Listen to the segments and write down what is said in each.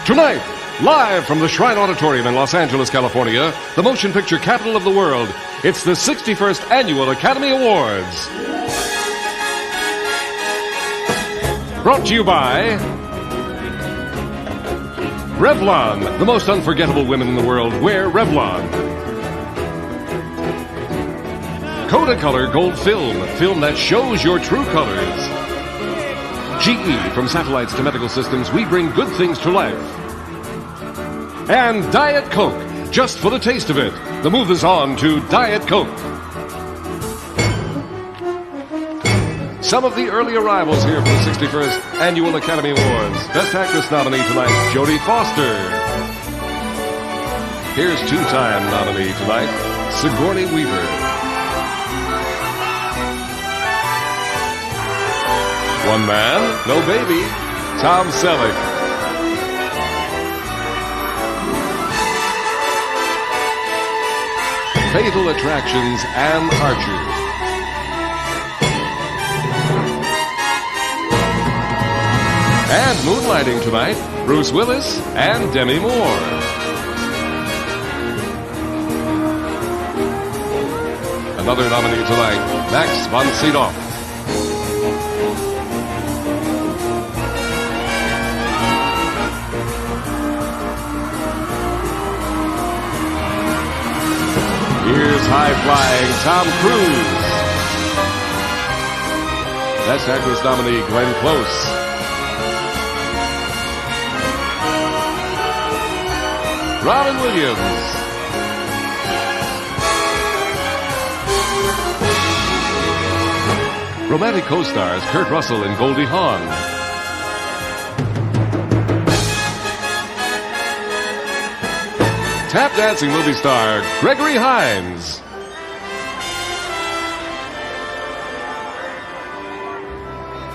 Tonight, live from the Shrine Auditorium in Los Angeles, California, the motion picture capital of the world, it's the 61st Annual Academy Awards. Brought to you by Revlon. The most unforgettable women in the world wear Revlon. Kodacolor Gold Film, film that shows your true colors. GE, from satellites to medical systems, we bring good things to life. And Diet Coke, just for the taste of it. The move is on to Diet Coke. Some of the early arrivals here for the 61st Annual Academy Awards. Best Actress nominee tonight, Jodie Foster. Here's two-time nominee tonight, Sigourney Weaver. One man, no baby, Tom Selleck. Fatal Attractions, and Archer. And moonlighting tonight, Bruce Willis and Demi Moore. Another nominee tonight, Max von Sydow. Here's high-flying Tom Cruise. Best Actress nominee, Glenn Close. Robin Williams. Romantic co-stars, Kurt Russell and Goldie Hawn. Tap dancing movie star Gregory Hines.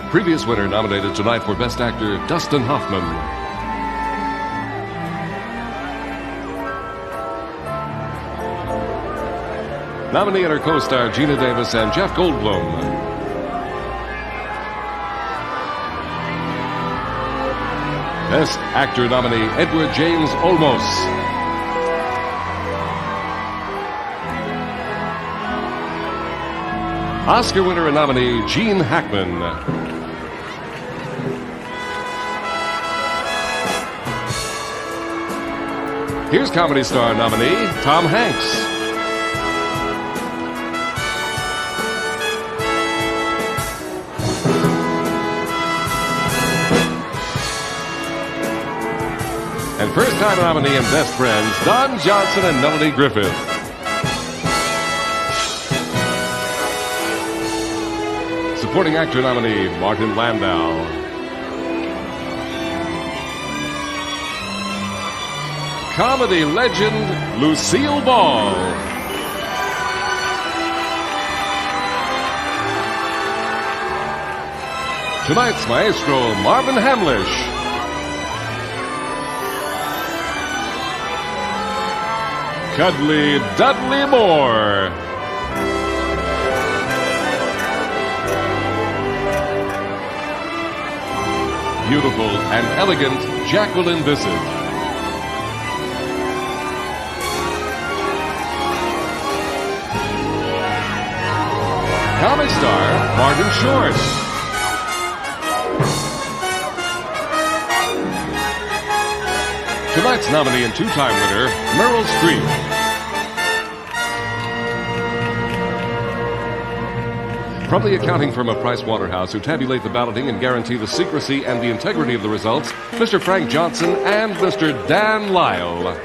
Previous winner nominated tonight for Best Actor, Dustin Hoffman. Nominee and her co-star Geena Davis and Jeff Goldblum. Best Actor nominee, Edward James Olmos. Oscar winner and nominee, Gene Hackman. Here's comedy star nominee, Tom Hanks. And first-time nominee and best friends, Don Johnson and Melanie Griffith. Supporting actor nominee, Martin Landau. Comedy legend, Lucille Ball. Tonight's maestro, Marvin Hamlish. Cuddly Dudley Moore. Beautiful and elegant Jacqueline Bisset. Comic star Martin Short. Tonight's nominee and two-time winner, Meryl Streep. From the accounting firm of Price Waterhouse, who tabulate the balloting and guarantee the secrecy and the integrity of the results, Mr. Frank Johnson and Mr. Dan Lyle.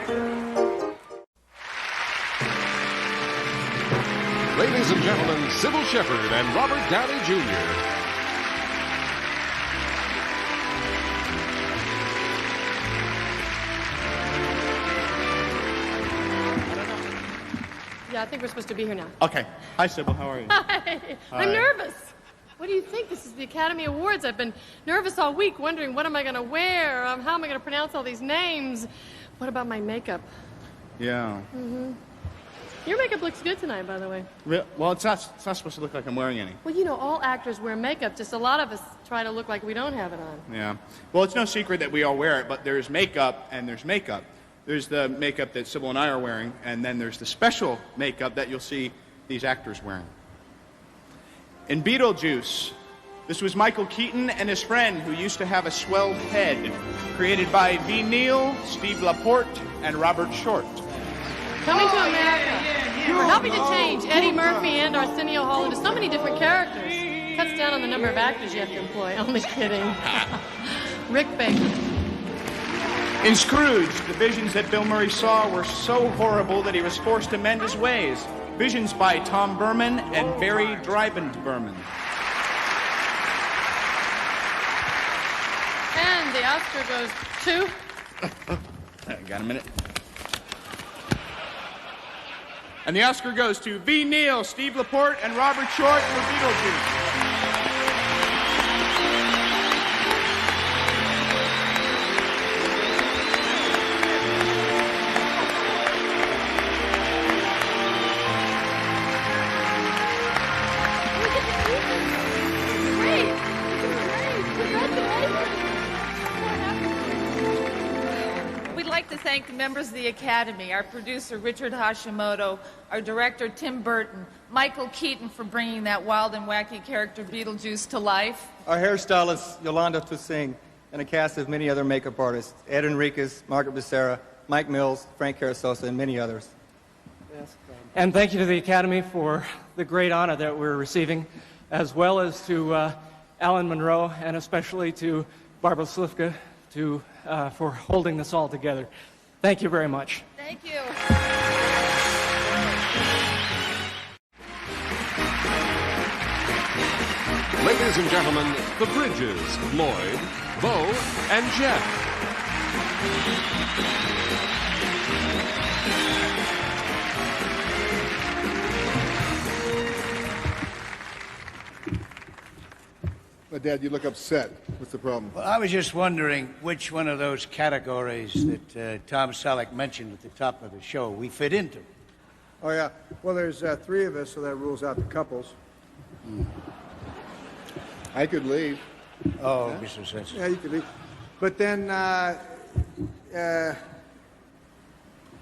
Ladies and gentlemen, Sybil Shepherd and Robert Downey Jr. Yeah, I think we're supposed to be here now. Okay. Hi, Sybil. How are you? Hi. I'm nervous. What do you think? This is the Academy Awards. I've been nervous all week, wondering what am I going to wear? How am I going to pronounce all these names? What about my makeup? Yeah. Your makeup looks good tonight, by the way. Well, it's not supposed to look like I'm wearing any. Well, you know, all actors wear makeup, just a lot of us try to look like we don't have it on. Yeah. Well, it's no secret that we all wear it, but there's makeup and there's makeup. There's the makeup that Sybil and I are wearing, and then there's the special makeup that you'll see these actors wearing. In Beetlejuice, this was Michael Keaton and his friend who used to have a swelled head, created by V. Neal, Steve Laporte, and Robert Short. Coming to America. We're helping to change Eddie Murphy and Arsenio Hall into so many different characters. Cuts down on the number of actors you have to employ. Only kidding. Rick Baker. In Scrooge, the visions that Bill Murray saw were so horrible that he was forced to mend his ways. Visions by Tom Berman and Barry Dryband Berman. And the Oscar goes to... Got a minute. And the Oscar goes to V. Neal, Steve Laporte, and Robert Short for Beetlejuice. Thank the members of the Academy, our producer Richard Hashimoto, our director Tim Burton, Michael Keaton for bringing that wild and wacky character Beetlejuice to life, our hairstylist Yolanda Toussaint, and a cast of many other makeup artists, Ed Enriquez, Margaret Becerra, Mike Mills, Frank Carasosa, and many others. Yes. And thank you to the Academy for the great honor that we're receiving, as well as to Alan Monroe, and especially to Barbara Slifka for holding this all together. Thank you very much. Thank you. Ladies and gentlemen, the Bridges, Lloyd, Bo, and Jeff. Well, Dad, you look upset. What's the problem? Well, I was just wondering which one of those categories that Tom Selleck mentioned at the top of the show we fit into. Oh, yeah. Well, there's 3 of us, so that rules out the couples. I could leave. Oh, yeah? Mr. Sensitive. Yeah, you could leave. But then, I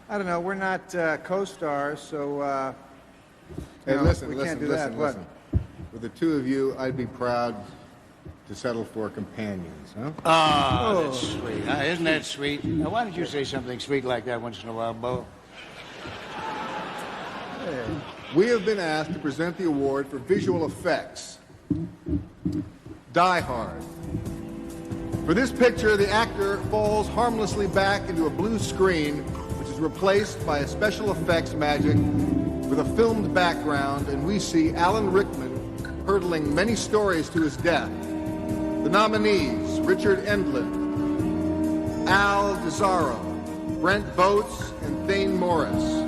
don't know, we're not co-stars, so, hey, no, listen, we listen, can't do listen, that. listen. With the 2 of you, I'd be proud to settle for companions, huh? Oh, that's sweet. Isn't that sweet? Now, why don't you say something sweet like that once in a while, Bo? Hey. We have been asked to present the award for visual effects. Die Hard. For this picture, the actor falls harmlessly back into a blue screen, which is replaced by a special effects magic with a filmed background, and we see Alan Rickman hurtling many stories to his death. The nominees, Richard Endlin, Al DeZaro, Brent Boats, and Thane Morris.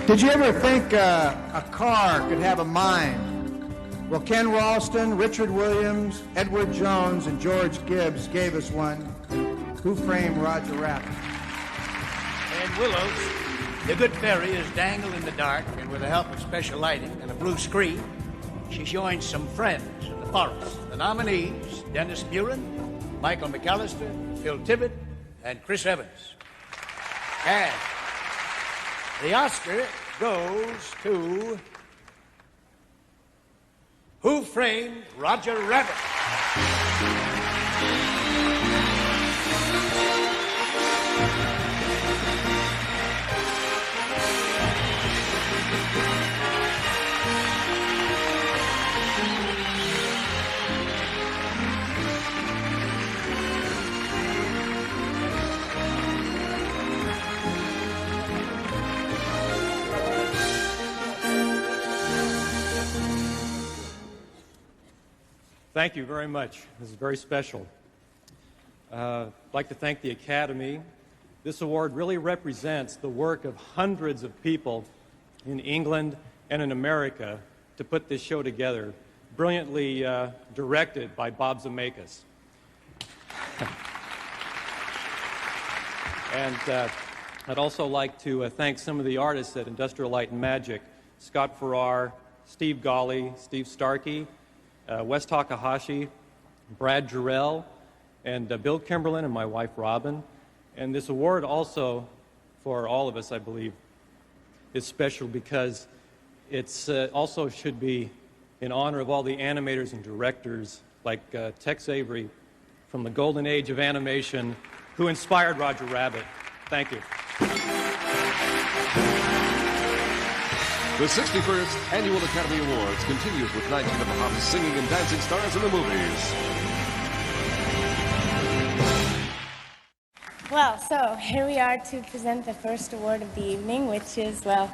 Did you ever think a car could have a mind? Well, Ken Ralston, Richard Williams, Edward Jones, and George Gibbs gave us one. Who Framed Roger Rabbit? And Willows, the good fairy is dangled in the dark, and with the help of special lighting and a blue screen, she joins some friends in the forest. The nominees, Dennis Buren, Michael McAllister, Phil Tippett, and Chris Evans. And the Oscar goes to Who Framed Roger Rabbit? Thank you very much. This is very special. I'd like to thank the Academy. This award really represents the work of hundreds of people in England and in America to put this show together, brilliantly directed by Bob Zemeckis. And I'd also like to thank some of the artists at Industrial Light and Magic, Scott Farrar, Steve Golly, Steve Starkey, Wes Takahashi, Brad Jarrell, and Bill Kimberlin and my wife Robin. And this award also, for all of us, I believe, is special because it's also should be in honor of all the animators and directors like Tex Avery from the golden age of animation who inspired Roger Rabbit. Thank you. The 61st Annual Academy Awards continues with 19 of the hottest singing and dancing stars in the movies. Well, so here we are to present the first award of the evening, which is, well,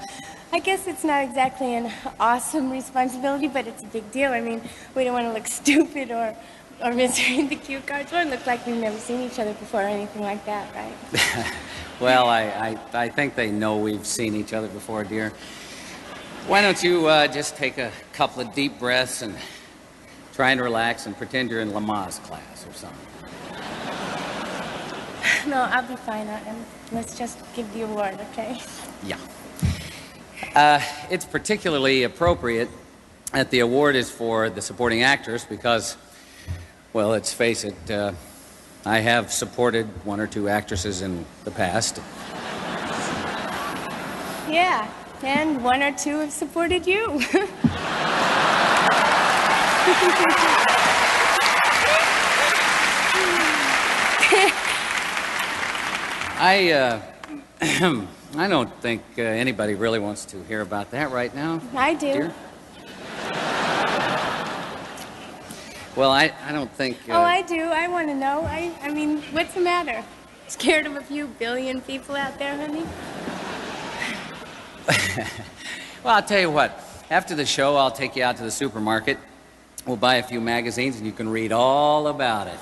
I guess it's not exactly an awesome responsibility, but it's a big deal. I mean, we don't want to look stupid or misread the cue cards or look like we've never seen each other before or anything like that, right? Well, I think they know we've seen each other before, dear. Why don't you just take a couple of deep breaths and try and relax and pretend you're in Lamaze class or something. No, I'll be fine. Let's just give the award, okay? Yeah. It's particularly appropriate that the award is for the supporting actress because, well, let's face it, I have supported one or two actresses in the past. Yeah, and one or two have supported you. I don't think anybody really wants to hear about that right now. I do. Dear. Well, I don't think... Oh, I do. I want to know. I mean, what's the matter? Scared of a few billion people out there, honey? Well, I'll tell you what. After the show, I'll take you out to the supermarket. We'll buy a few magazines, and you can read all about it.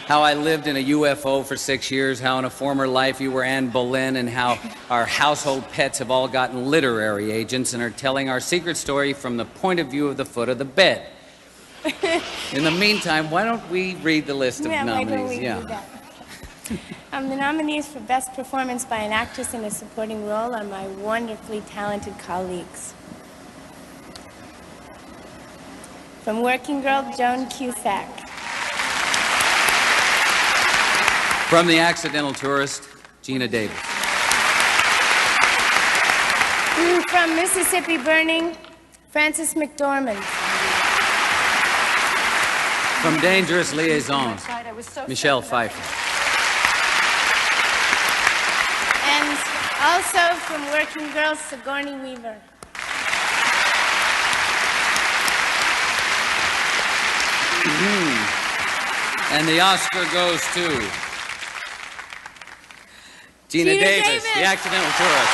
How I lived in a UFO for 6 years, how in a former life you were Anne Boleyn, and how our household pets have all gotten literary agents and are telling our secret story from the point of view of the foot of the bed. In the meantime, why don't we read the list of nominees? Why don't we do that? The nominees for Best Performance by an Actress in a Supporting Role are my wonderfully talented colleagues. From Working Girl, Joan Cusack. From The Accidental Tourist, Geena Davis. From Mississippi Burning, Frances McDormand. From Dangerous Liaisons, Michelle Pfeiffer. And also from Working Girls, Sigourney Weaver. And the Oscar goes to Geena Davis, The Accidental Tourist.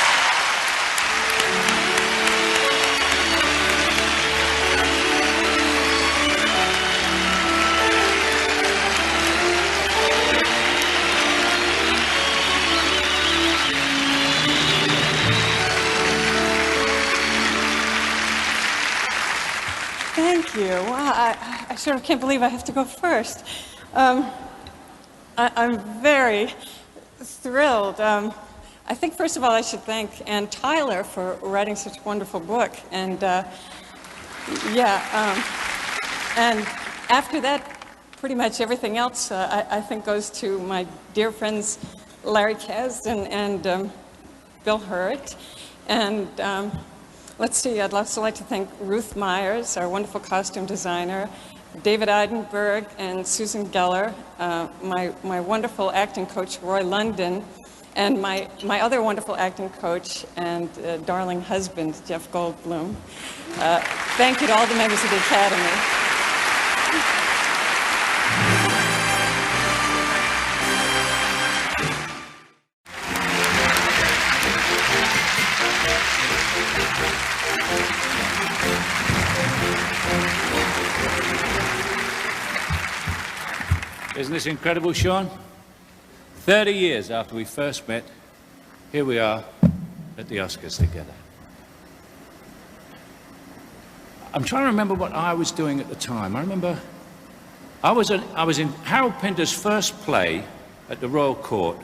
Thank you. Wow, I sort of can't believe I have to go first. I'm very thrilled. I think, first of all, I should thank Ann Tyler for writing such a wonderful book. And, and after that, pretty much everything else, I think, goes to my dear friends Larry Kasdan and Bill Hurt. And let's see, I'd also like to thank Ruth Myers, our wonderful costume designer, David Eidenberg and Susan Geller, my wonderful acting coach, Roy London, and my other wonderful acting coach and darling husband, Jeff Goldblum. Thank you to all the members of the Academy. Isn't this incredible, Sean? 30 years after we first met, here we are at the Oscars together. I'm trying to remember what I was doing at the time. I remember I was in Harold Pinter's first play at the Royal Court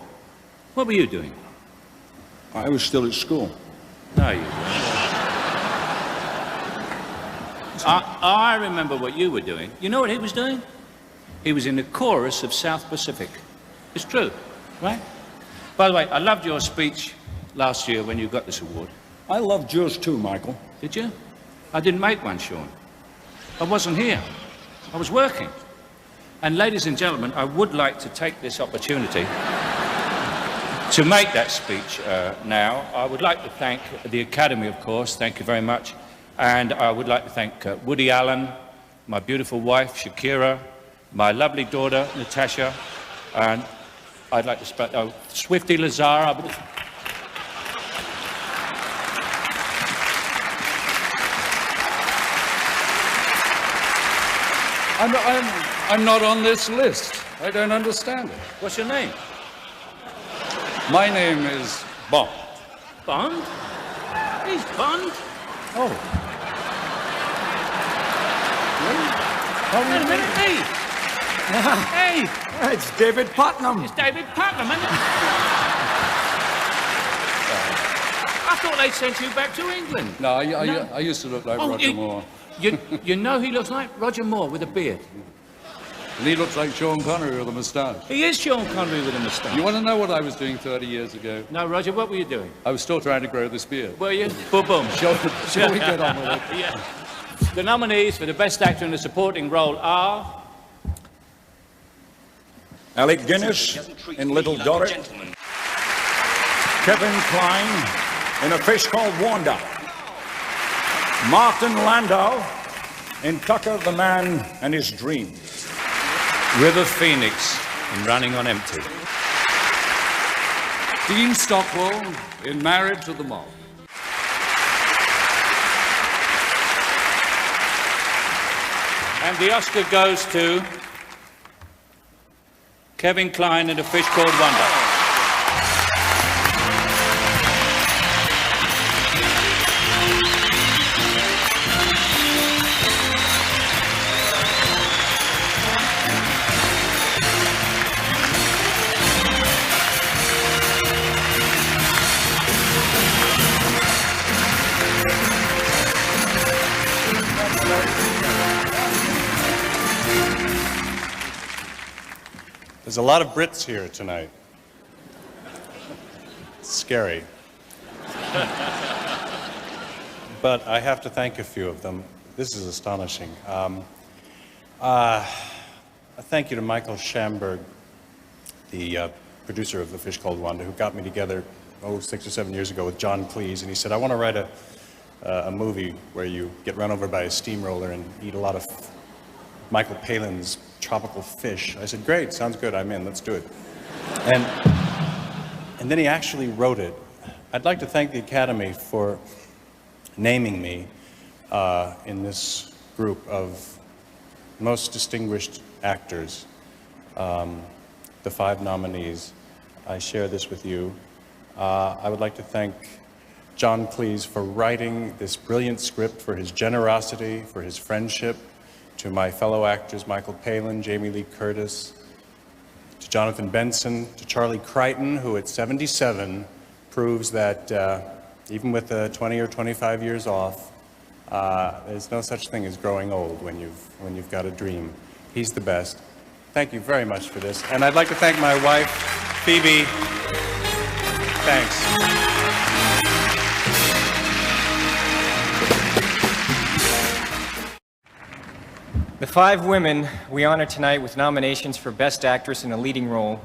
What were you doing? I was still at school. No, you weren't. I remember what you were doing. You know what he was doing? He was in the chorus of South Pacific. It's true, right? By the way, I loved your speech last year when you got this award. I loved yours too, Michael. Did you? I didn't make one, Sean. I wasn't here. I was working. And ladies and gentlemen, I would like to take this opportunity to make that speech now. I would like to thank the Academy, of course. Thank you very much. And I would like to thank Woody Allen, my beautiful wife, Shakira, my lovely daughter, Natasha, and I'd like to spell Swifty Lazar. I'm not on this list. I don't understand it. What's your name? My name is Bond. Bond? He's Bond? Oh. Wait a minute, hey! Hey! It's David Putnam. It's David Putnam, isn't it? I thought they sent you back to England. No, I used to look like Roger Moore. You know he looks like Roger Moore with a beard. And he looks like Sean Connery with a moustache. He is Sean Connery with a moustache. You want to know what I was doing 30 years ago? No, Roger, what were you doing? I was still trying to grow this beard. Were you? Boom. Shall we get on with it? Yeah. The nominees for the Best Actor in a Supporting Role are... Alec Guinness in Little Dorrit. Kevin Kline in A Fish Called Wanda. Martin Landau in Tucker the Man and His Dreams. River Phoenix in Running on Empty. Dean Stockwell in Married to the Mob. And the Oscar goes to Kevin Kline in A Fish Called Wanda. There's a lot of Brits here tonight. It's scary. But I have to thank a few of them. This is astonishing. A thank you to Michael Schamberg, the producer of A Fish Called Wanda, who got me together 6 or 7 years ago with John Cleese, and he said, I want to write a movie where you get run over by a steamroller and eat a lot of Michael Palin's tropical fish. I said, great, sounds good, I'm in, let's do it. And then he actually wrote it. I'd like to thank the Academy for naming me in this group of most distinguished actors, the 5 nominees. I share this with you. I would like to thank John Cleese for writing this brilliant script, for his generosity, for his friendship, to my fellow actors, Michael Palin, Jamie Lee Curtis, to Jonathan Benson, to Charlie Crichton, who at 77 proves that even with 20 or 25 years off, there's no such thing as growing old when you've got a dream. He's the best. Thank you very much for this. And I'd like to thank my wife, Phoebe. Thanks. The 5 women we honor tonight with nominations for Best Actress in a Leading Role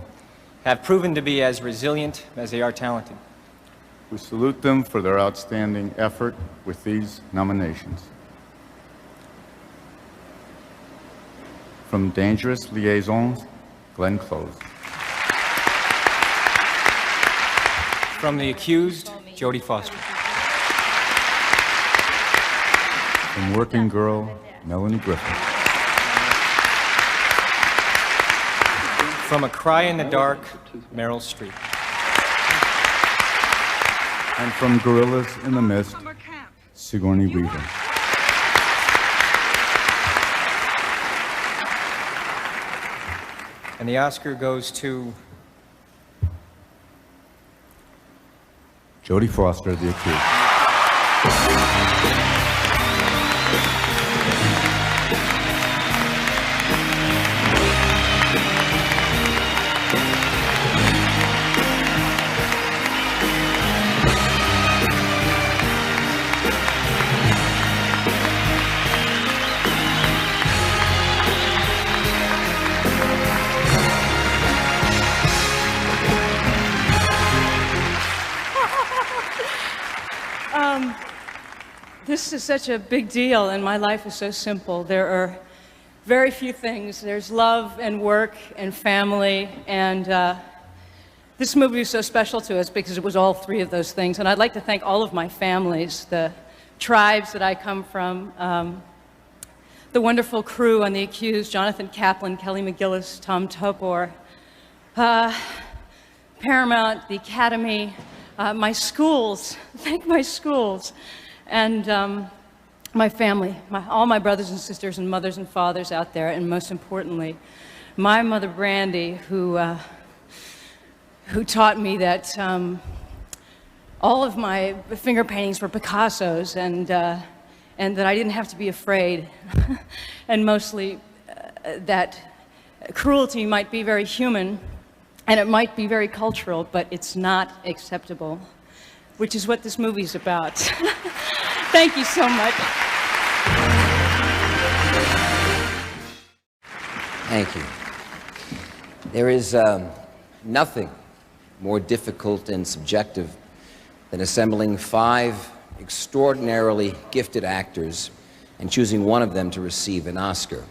have proven to be as resilient as they are talented. We salute them for their outstanding effort with these nominations. From Dangerous Liaisons, Glenn Close. From The Accused, Jodie Foster. From Working Girl, Melanie Griffith. From A Cry in the Dark, Meryl Streep. And from Gorillas in the Mist, Sigourney Weaver. And the Oscar goes to Jodie Foster, The Accused. This is such a big deal, and my life is so simple. There are very few things. There's love and work and family, and this movie is so special to us because it was all three of those things. And I'd like to thank all of my families, the tribes that I come from, the wonderful crew on The Accused, Jonathan Kaplan, Kelly McGillis, Tom Topor, Paramount, the Academy, my schools, thank my schools, and my family, all my brothers and sisters and mothers and fathers out there, and most importantly, my mother Brandy, who taught me that all of my finger paintings were Picasso's, and that I didn't have to be afraid, and mostly that cruelty might be very human, and it might be very cultural, but it's not acceptable, which is what this movie's about. Thank you so much. Thank you. There is nothing more difficult and subjective than assembling 5 extraordinarily gifted actors and choosing one of them to receive an Oscar.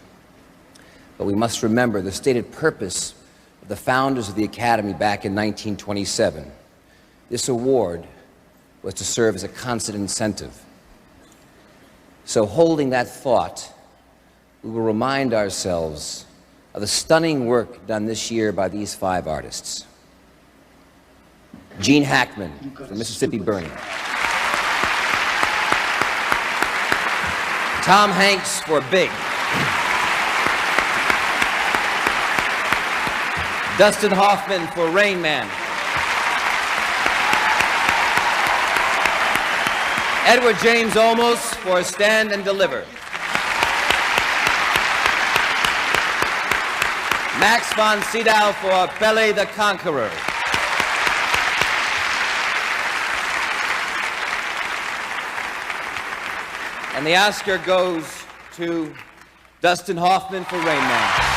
But we must remember the stated purpose of the founders of the Academy back in 1927. This award was to serve as a constant incentive. So holding that thought, we will remind ourselves of the stunning work done this year by these 5 artists. Gene Hackman for Mississippi Burning. Tom Hanks for Big. Dustin Hoffman for Rain Man. Edward James Olmos for Stand and Deliver. Max von Sydow for Pele the Conqueror. And the Oscar goes to Dustin Hoffman for Rain Man.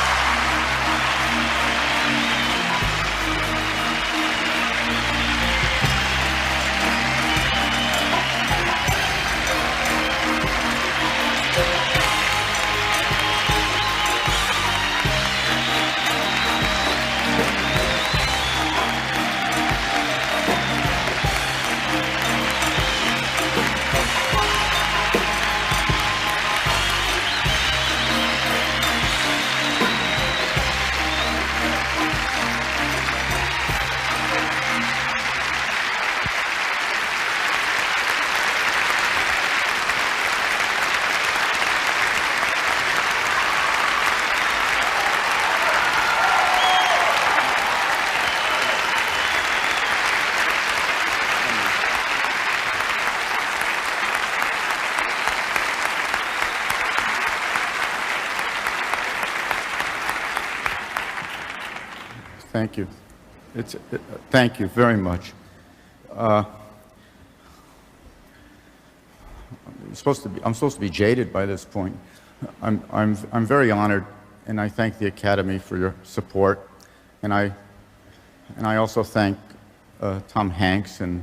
Thank you. Thank you very much. I'm supposed to be jaded by this point. I'm very honored, and I thank the Academy for your support, and I also thank Tom Hanks and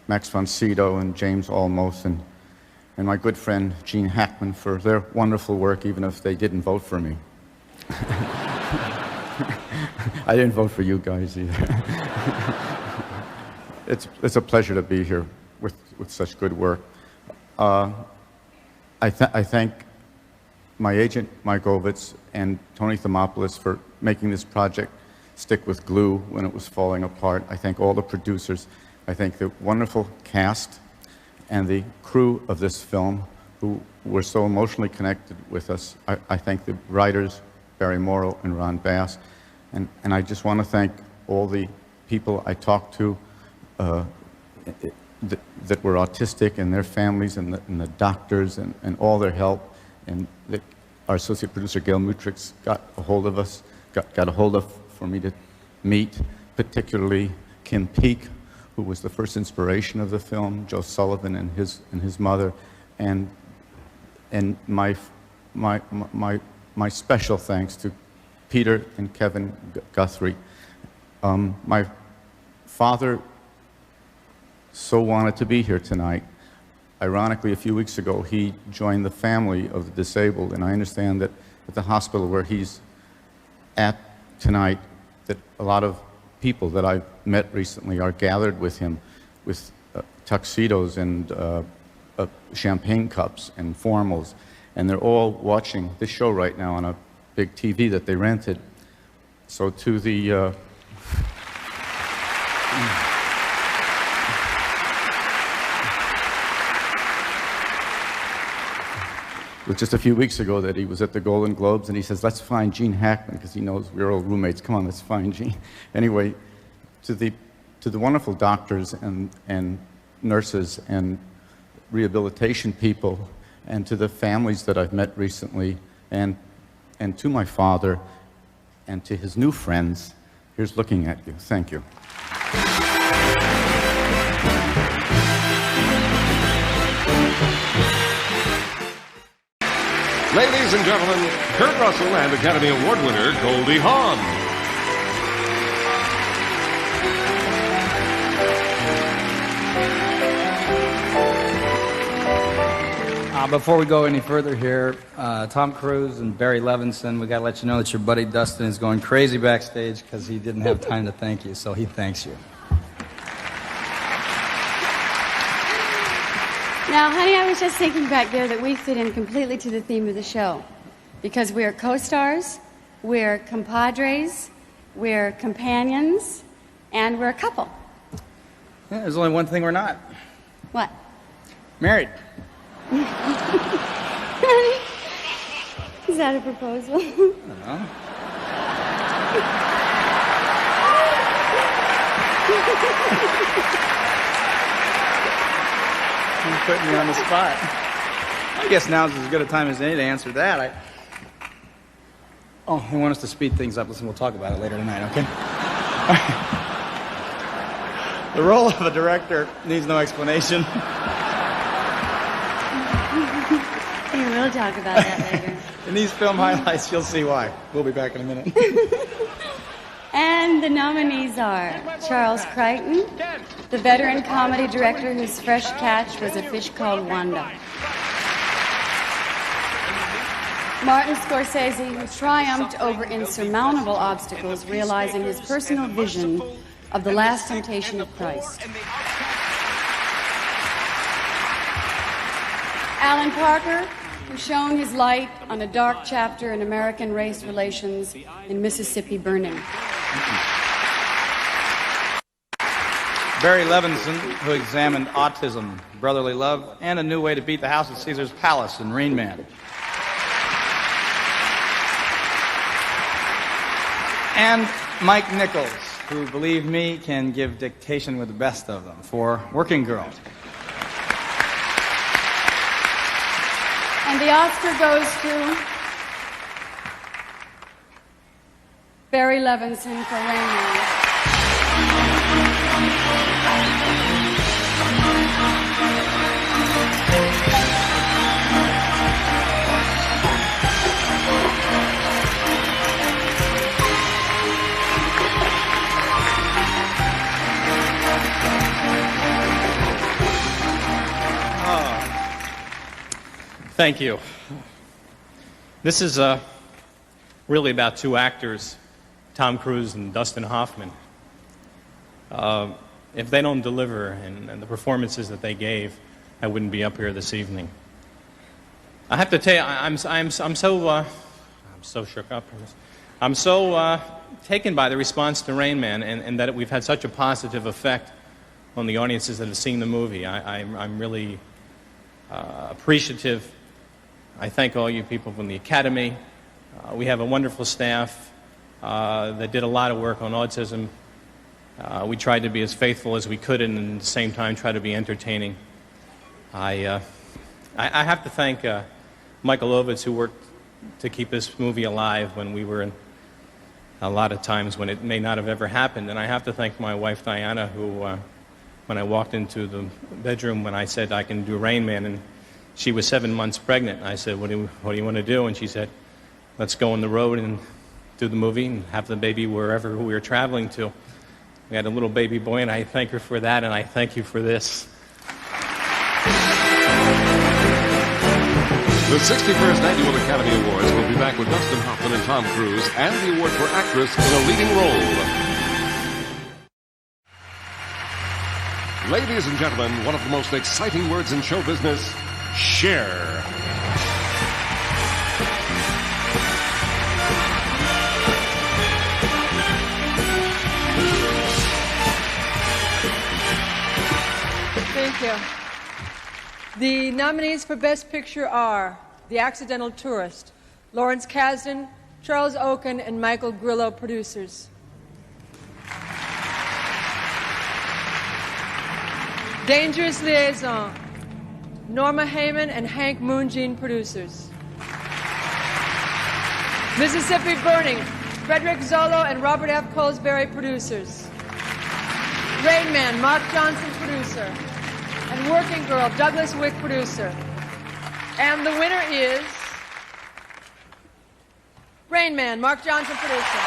Max von Sydow and James Olmos and my good friend Gene Hackman for their wonderful work, even if they didn't vote for me. I didn't vote for you guys either. It's a pleasure to be here with such good work. I thank my agent, Mike Ovitz, and Tony Thermopoulos for making this project stick with glue when it was falling apart. I thank all the producers. I thank the wonderful cast and the crew of this film who were so emotionally connected with us. I thank the writers, Barry Morrow and Ron Bass. And I just want to thank all the people I talked to that were autistic, and their families, and the doctors, and all their help. And our associate producer, Gail Mutrix, got a hold of us, got a hold of for me to meet, particularly Kim Peek, who was the first inspiration of the film, Joe Sullivan and his mother, and my special thanks to Peter and Kevin Guthrie. My father so wanted to be here tonight. Ironically, a few weeks ago, he joined the family of the disabled, and I understand that at the hospital where he's at tonight, that a lot of people that I've met recently are gathered with him with tuxedos and champagne cups and formals, and they're all watching this show right now on a big TV that they rented. So to the it was just a few weeks ago that he was at the Golden Globes, and he says, let's find Gene Hackman, because he knows we're all roommates. Come on, let's find Gene. Anyway, to the wonderful doctors and nurses and rehabilitation people, and to the families that I've met recently, and to my father, and to his new friends, here's looking at you. Thank you. Ladies and gentlemen, Kurt Russell and Academy Award winner Goldie Hawn. Before we go any further here, Tom Cruise and Barry Levinson, we got to let you know that your buddy Dustin is going crazy backstage because he didn't have time to thank you, so he thanks you. Now, honey, I was just thinking back there that we fit in completely to the theme of the show, because we're co-stars, we're compadres, we're companions, and we're a couple. Yeah, there's only one thing we're not. What? Married. Honey, is that a proposal? I don't know. You're putting me on the spot. I guess now's as good a time as any to answer that. Oh, they want us to speed things up. Listen, we'll talk about it later tonight, okay? The role of a director needs no explanation. We'll talk about that later. In these film highlights, you'll see why. We'll be back in a minute. And the nominees are Charles Crichton, the veteran comedy director whose fresh catch was A Fish Called Wanda. Martin Scorsese, who triumphed over insurmountable obstacles, realizing his personal vision of the last temptation of Christ. Alan Parker, who shone his light on a dark chapter in American race relations in Mississippi Burning. Barry Levinson, who examined autism, brotherly love, and a new way to beat the house at Caesar's Palace in Rain Man. And Mike Nichols, who, believe me, can give dictation with the best of them for Working Girl. And the Oscar goes to Barry Levinson for Rain Man. Thank you. This is really about two actors, Tom Cruise and Dustin Hoffman. If they don't deliver and the performances that they gave, I wouldn't be up here this evening. I have to tell you, I'm so shook up. I'm so taken by the response to Rain Man, and that we've had such a positive effect on the audiences that have seen the movie. I'm really appreciative. I thank all you people from the Academy. We have a wonderful staff that did a lot of work on autism. We tried to be as faithful as we could and at the same time try to be entertaining. I have to thank Michael Ovitz, who worked to keep this movie alive when we were in a lot of times when it may not have ever happened. And I have to thank my wife, Diana, who, when I walked into the bedroom when I said I can do Rain Man, and she was 7 months pregnant, and I said, what do you want to do? And she said, let's go on the road and do the movie and have the baby wherever we were traveling to. We had a little baby boy, and I thank her for that, and I thank you for this. The 61st Annual Academy Awards will be back with Dustin Hoffman and Tom Cruise and the award for actress in a leading role. Ladies and gentlemen, one of the most exciting words in show business, share. Thank you. The nominees for Best Picture are The Accidental Tourist, Lawrence Kasdan, Charles Oken, and Michael Grillo, producers. Dangerous Liaison, Norma Heyman and Hank Moonjean, producers. Mississippi Burning, Frederick Zolo and Robert F. Colesbury, producers. Rain Man, Mark Johnson, producer. And Working Girl, Douglas Wick, producer. And the winner is Rain Man, Mark Johnson, producer.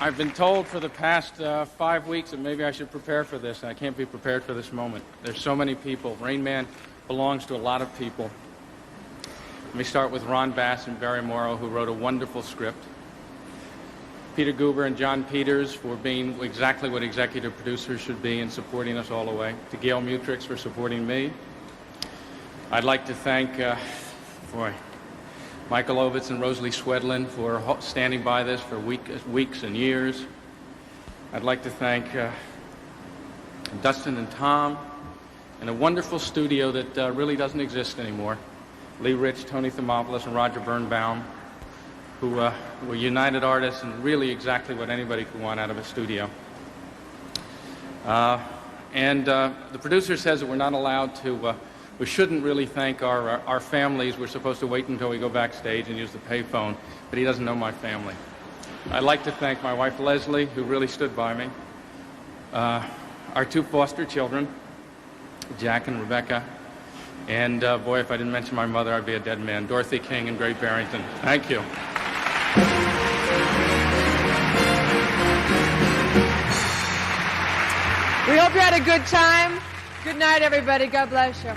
I've been told for the past 5 weeks that maybe I should prepare for this, and I can't be prepared for this moment. There's so many people. Rain Man belongs to a lot of people. Let me start with Ron Bass and Barry Morrow, who wrote a wonderful script. Peter Guber and John Peters for being exactly what executive producers should be and supporting us all the way. To Gail Mutrix for supporting me. I'd like to thank Michael Ovitz and Rosalie Swedlin for standing by this for weeks and years. I'd like to thank Dustin and Tom and a wonderful studio that really doesn't exist anymore. Lee Rich, Tony Thermopoulos, and Roger Birnbaum, who were united artists and really exactly what anybody could want out of a studio. The producer says that we're not allowed to we shouldn't really thank our families. We're supposed to wait until we go backstage and use the payphone, but he doesn't know my family. I'd like to thank my wife, Leslie, who really stood by me. Our 2 foster children, Jack and Rebecca. And boy, if I didn't mention my mother, I'd be a dead man. Dorothy King and Grace Barrington. Thank you. We hope you had a good time. Good night, everybody. God bless you.